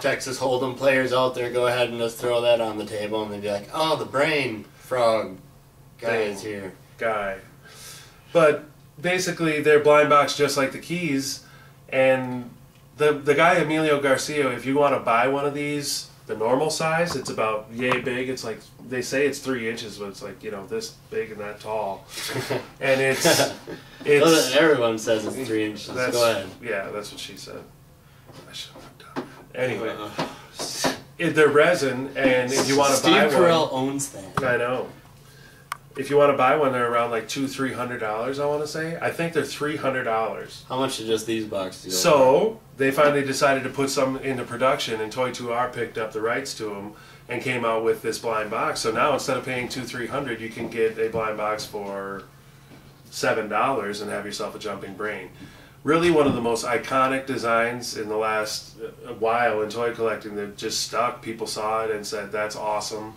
Texas Hold'em players out there, go ahead and just throw that on the table, and they'd be like, "Oh, the brain frog guy is here." But basically, they're blind box just like the Qees, and the guy Emilio Garcia. If you want to buy one of these, the normal size, it's about yay big. It's like they say it's 3 inches, but it's like this big and that tall, and it's everyone says it's 3 inches. Go ahead. Yeah, that's what she said. I should have done. Anyway, they're resin, and if you want to buy one, Steve Carell owns that. I know. If you want to buy one, they're around like $200-300. I want to say. I think they're $300. How much did just these boxes go So they finally decided to put some into production, and Toy2R picked up the rights to them and came out with this blind box. So now instead of paying $200-300, you can get a blind box for $7 and have yourself a jumping brain. Really, one of the most iconic designs in the last while in toy collecting that just stuck. People saw it and said, "That's awesome."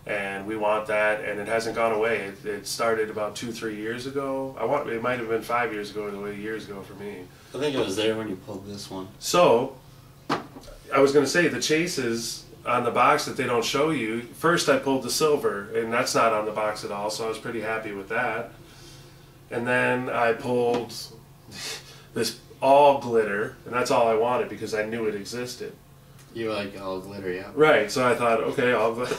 And we want that, and it hasn't gone away. It started about 2-3 years ago. It might have been 5 years ago, or 8 years ago for me. I think it was there when you pulled this one. So, I was going to say the chases on the box that they don't show you. First, I pulled the silver, and that's not on the box at all. So I was pretty happy with that. And then I pulled this all glitter, and that's all I wanted because I knew it existed. You like all glitter, yeah. Right. So I thought, okay, all glitter.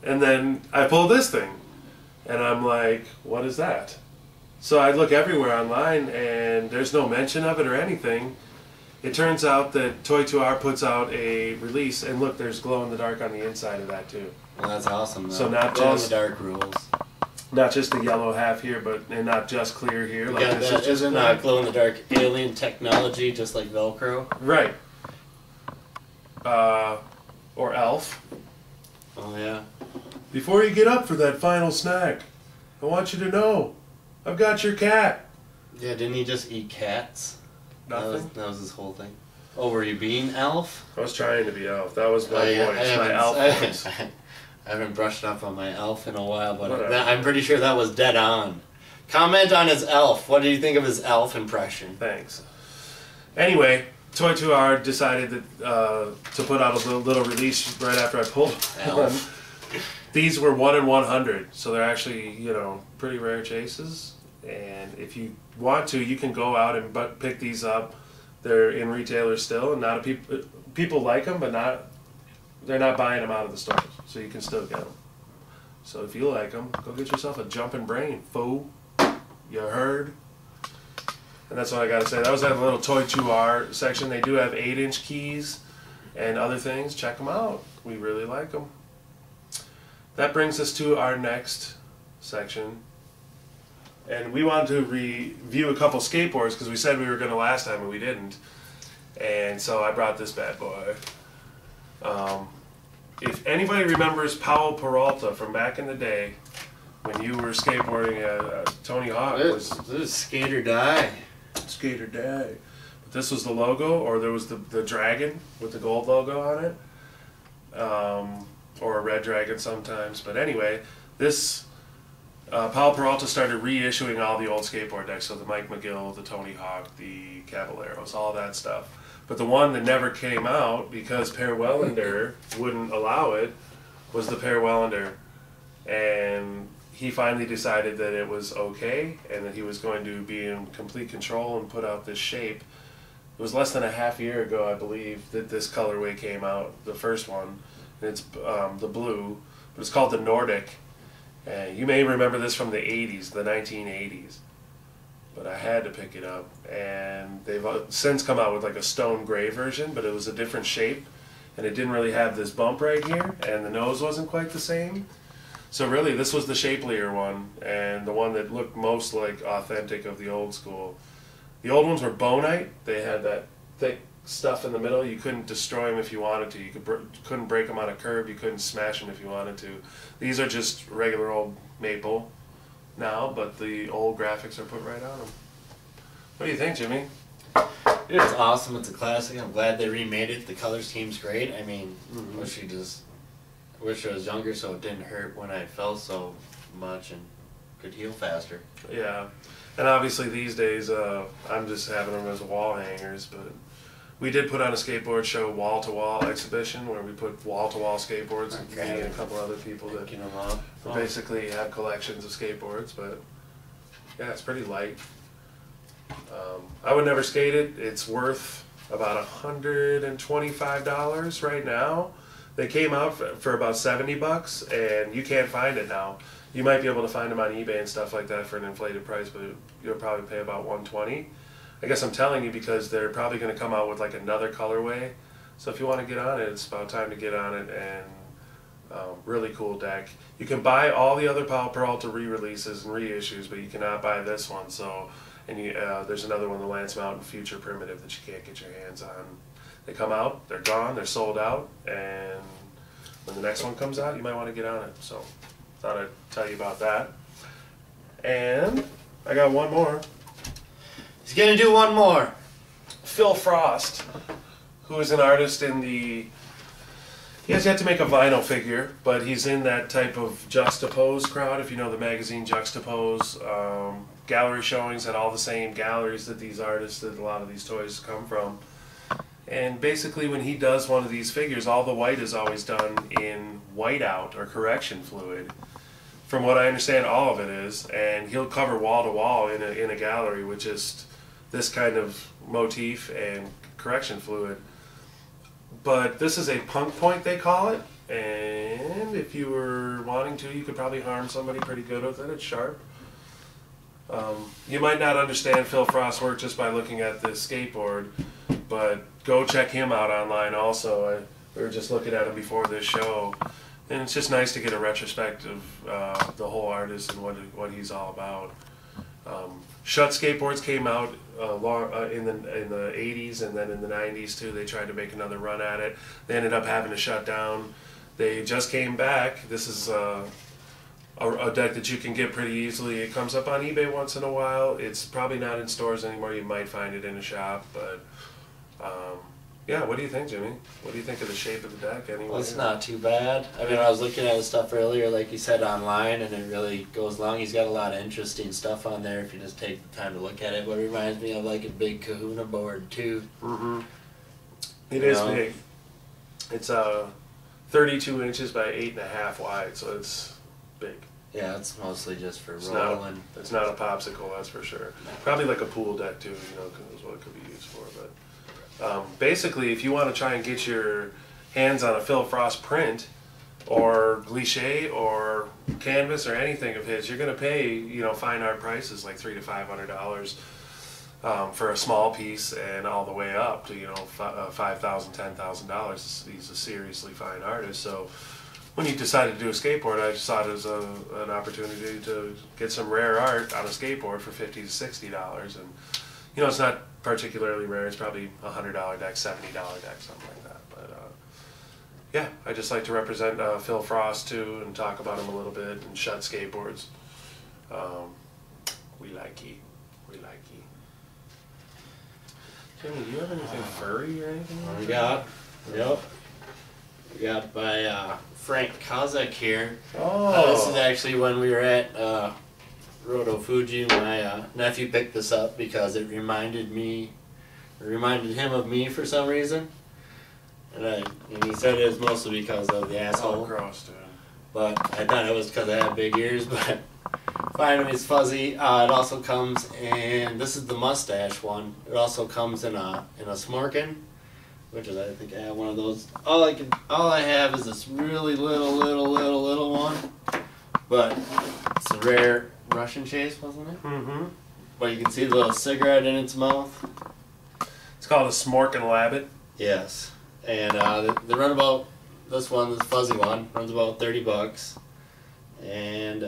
And then I pulled this thing, and I'm like, what is that? So I look everywhere online, and there's no mention of it or anything. It turns out that Toy2R puts out a release, and look, there's glow-in-the-dark on the inside of that, too. Well, that's awesome, though. So not glow-in-the-dark rules. Not just the yellow half here, and not just clear here. Like that isn't glow-in-the-dark alien technology, just like Velcro? Right. Or Elf. Oh, yeah. Before you get up for that final snack, I want you to know, I've got your cat. Yeah, didn't he just eat cats? Nothing. That was his whole thing. Oh, were you being Elf? I was trying to be Elf. That was my voice, my Elf voice. I haven't brushed up on my Elf in a while, but Whatever. I'm pretty sure that was dead on. Comment on his Elf. What do you think of his Elf impression? Thanks. Anyway, Toy2R decided that, to put out a little release right after I pulled one. These were 1 in 100, so they're actually, pretty rare chases. And if you want to, you can go out and pick these up. They're in retailers still, and people like them, but they're not buying them out of the stores, so you can still get them. So if you like them, go get yourself a jumping brain, fool. You heard? And that's what I gotta say. That was that little Toy2R section. They do have 8-inch Qees and other things. Check them out. We really like them. That brings us to our next section. And we wanted to review a couple skateboards because we said we were going to last time and we didn't. And so I brought this bad boy. If anybody remembers Powell Peralta from back in the day, when you were skateboarding Tony Hawk, This is Skate or Die. Skate or Die. But this was the logo, or there was the dragon with the gold logo on it. Or a red dragon sometimes. But anyway, this Powell Peralta started reissuing all the old skateboard decks, so the Mike McGill, the Tony Hawk, the Caballeros, all that stuff. But the one that never came out because Per Welinder wouldn't allow it was the Per Welinder. And he finally decided that it was okay and that he was going to be in complete control and put out this shape. It was less than a half year ago, I believe, that this colorway came out, the first one. It's the blue, but it's called the Nordic. You may remember this from the 80s, the 1980s. But I had to pick it up. And they've since come out with like a stone gray version, but it was a different shape. And it didn't really have this bump right here, and the nose wasn't quite the same. So really, this was the shapelier one, and the one that looked most like authentic of the old school. The old ones were bonite. They had that thick stuff in the middle. You couldn't destroy them if you wanted to. You couldn't break them on a curb. You couldn't smash them if you wanted to. These are just regular old maple now, but the old graphics are put right on them. What do you think, Jimmy? It's awesome. It's a classic. I'm glad they remade it. The color scheme's great. I mean, wish I was younger so it didn't hurt when I fell so much and could heal faster. Yeah, and obviously these days I'm just having them as wall hangers, but We did put on a skateboard show, wall-to-wall exhibition, where we put wall-to-all skateboards, and me and a couple other people that basically have collections of skateboards. But yeah, it's pretty light. I would never skate it. It's worth about $125 right now. They came out for about $70, and you can't find it now. You might be able to find them on eBay and stuff like that for an inflated price, but you'll probably pay about $120. I guess I'm telling you because they're probably going to come out with like another colorway. So if you want to get on it, it's about time to get on it. And really cool deck. You can buy all the other Powell Peralta re-releases and reissues, but you cannot buy this one. So, and there's another one, the Lance Mountain Future Primitive, that you can't get your hands on. They come out, they're gone, they're sold out, and when the next one comes out, you might want to get on it. So, thought I'd tell you about that. And I got one more. He's gonna do one more. Phil Frost, who is an artist in the... He has yet to make a vinyl figure, but he's in that type of Juxtapose crowd, if you know the magazine Juxtapose. Gallery showings at all the same galleries that these artists, that a lot of these toys come from. And basically when he does one of these figures, all the white is always done in whiteout or correction fluid. From what I understand, all of it is. And he'll cover wall to wall in a gallery with just this kind of motif and correction fluid. But this is a punk point, they call it, and if you were wanting to, you could probably harm somebody pretty good with it. It's sharp. You might not understand Phil Frost's work just by looking at this skateboard, but go check him out online also. We were just looking at him before this show, and it's just nice to get a retrospective of the whole artist and what he's all about. Shut Skateboards came out in the 80s, and then in the 90s too. They tried to make another run at it. They ended up having to shut down. They just came back. This is a deck that you can get pretty easily. It comes up on eBay once in a while. It's probably not in stores anymore. You might find it in a shop, but yeah. What do you think, Jimmy? What do you think of the shape of the deck anyway? Well, it's not too bad. I mean, I was looking at his stuff earlier, like you said, online, and it really goes long. He's got a lot of interesting stuff on there if you just take the time to look at it. But it reminds me of like a big Kahuna board too. Mm-hmm. It is big. It's 32 inches by 8.5 wide, so it's big. Yeah, it's mostly just for rolling. It's not a popsicle, that's for sure. Probably like a pool deck too, you know, is what it could be used for. But basically, if you want to try and get your hands on a Phil Frost print, or glisse, or canvas, or anything of his, you're going to pay, you know, fine art prices like $300 to $500 for a small piece, and all the way up to, you know, $5,000, $10,000. He's a seriously fine artist. So when he decided to do a skateboard, I just saw it as an opportunity to get some rare art on a skateboard for $50 to $60, and you know, it's not particularly rare. It's probably $100 deck, $70 deck, something like that. But yeah, I just like to represent Phil Frost too, and talk about him a little bit, and Shut Skateboards. We like ye. We like ye. Jimmy, do you have anything furry or anything? We got, yep. We got by Frank Kozak here. Oh. This is actually when we were at Roto Fuji. My nephew picked this up because it reminded him of me for some reason. And he said it was mostly because of the asshole. Oh, gross, dude. But I thought it was because I had big ears, but finally it's fuzzy. It also comes in, this is the mustache one. It also comes in a smorkin, which is, I think I have one of those. All I have is this really little one. But it's a rare Russian chase, wasn't it? Mm-hmm. But you can see the little cigarette in its mouth. It's called a Smorkin' Labbit. Yes. And they run about, this fuzzy one, runs about $30. And,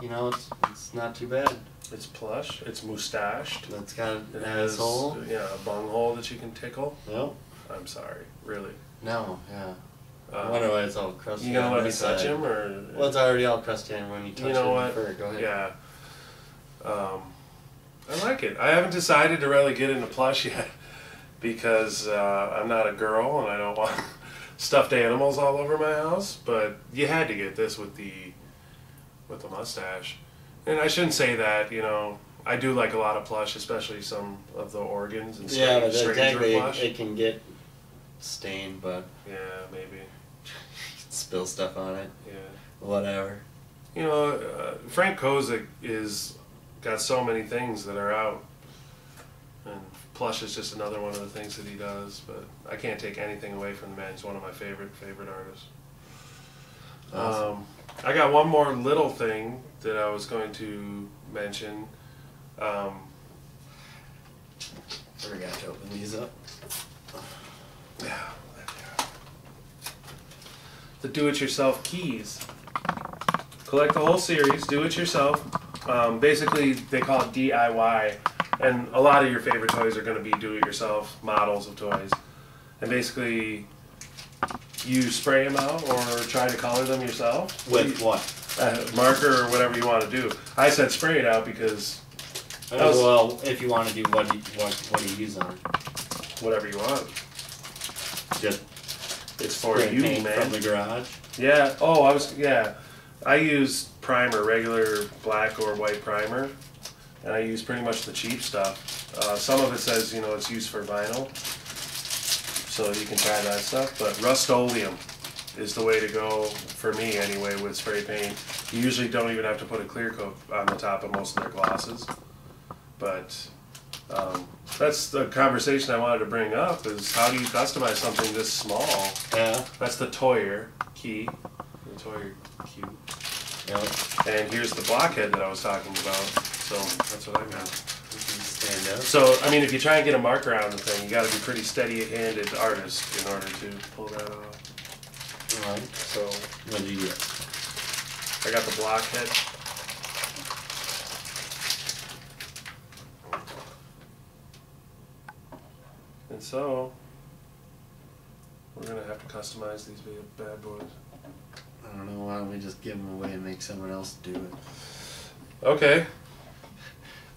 you know, it's not too bad. It's plush. It's mustached. It's got It an has asshole. Yeah, a bunghole that you can tickle. No. I'm sorry, really. No, yeah. I wonder why it's all crusty. You gonna on let me this touch side. him, or? Well, it's already all crusty on when you touch You know it what? fur. Go ahead. Yeah. I like it. I haven't decided to really get into plush yet because I'm not a girl and I don't want stuffed animals all over my house. But you had to get this with the mustache. And I shouldn't say that. You know, I do like a lot of plush, especially some of the organs and Yeah, but stranger technically plush. it can get stained, but Yeah, maybe. spill stuff on it. Yeah. Whatever. You know, Frank Kozik is got so many things that are out, and plush is just another one of the things that he does. But I can't take anything away from the man. He's one of my favorite artists. Awesome. I got one more little thing that I was going to mention. I forgot to open these up. Yeah. The do-it-yourself Qees. Collect the whole series, do-it-yourself. Basically, they call it DIY, and a lot of your favorite toys are going to be do-it-yourself models of toys. And basically, you spray them out or try to color them yourself. With what? Marker or whatever you want to do. I said spray it out because... well, if you want to do what do you use on? Whatever you want. Just It's for spray you, paint man. from the garage. Yeah. I use primer, regular black or white primer, and I use pretty much the cheap stuff. Some of it says, you know, it's used for vinyl, so you can try that stuff. But Rust-Oleum is the way to go for me anyway with spray paint. You usually don't even have to put a clear coat on the top of most of their glosses. But that's the conversation I wanted to bring up, is how do you customize something this small? Yeah. That's the Toyer key. The Toyer cube. Yep. And here's the blockhead that I was talking about. So that's what I got. Stand up. So, I mean, if you try and get a marker on the thing, you got to be pretty steady-handed artist in order to pull that off. Alright, so what did you get? I got the blockhead. And so, we're going to have to customize these bad boys. I don't know, why don't we just give them away and make someone else do it? Okay.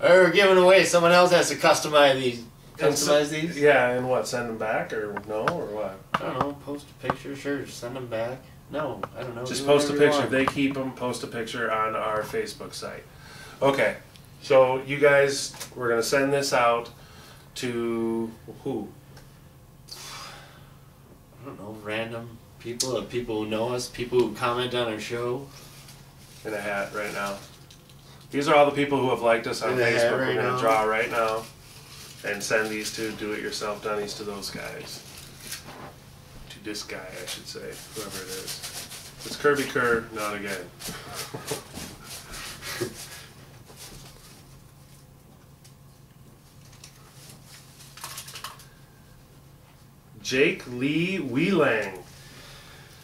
Or we're giving away, someone else has to customize these. These? Yeah, and what, send them back or no, or what? I don't know, post a picture, sure, send them back. No, I don't know. Just post a picture. They keep them, post a picture on our Facebook site. Okay, so you guys, we're going to send this out to who? I don't know, random people, people who know us, people who comment on our show. In a hat right now. These are all the people who have liked us on Facebook. We're going to draw right now and send these to do-it-yourself dunnies to those guys. To this guy, I should say, whoever it is. It's Kirby Kerr, not again. Jake Lee Wheelang.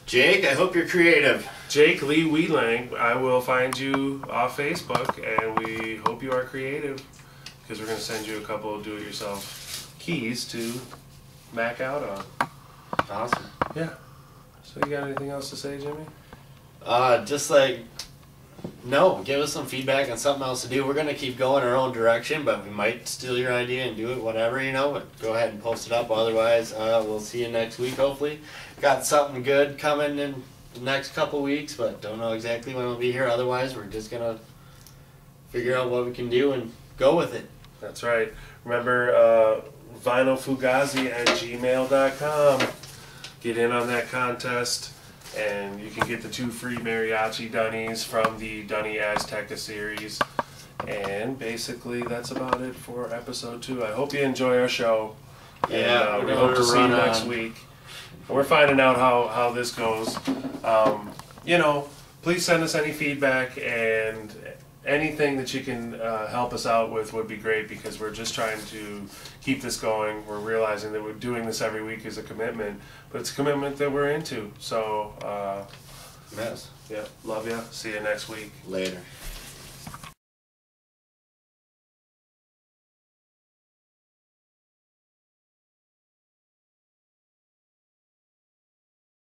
Jake, I hope you're creative. Jake Lee Wheelang, I will find you off Facebook, and we hope you are creative, because we're going to send you a couple of do-it-yourself keys to mac out on. Awesome. Yeah. So you got anything else to say, Jimmy? Just like, no, give us some feedback on something else to do. We're going to keep going our own direction, but we might steal your idea and do it, whatever, you know, but go ahead and post it up. Otherwise, we'll see you next week, hopefully. Got something good coming in the next couple weeks, but don't know exactly when we'll be here. Otherwise, we're just going to figure out what we can do and go with it. That's right. Remember, vinylfugazi@gmail.com. Get in on that contest, and you can get the 2 free mariachi dunnies from the Dunny Azteca series. And basically, that's about it for episode 2. I hope you enjoy our show. Yeah, and, we hope to see you next week. We're finding out how this goes. You know, please send us any feedback, and anything that you can help us out with would be great, because we're just trying to keep this going. We're realizing that we're doing this every week is a commitment, but it's a commitment that we're into. So, Yes. yeah, love ya. See you next week. Later.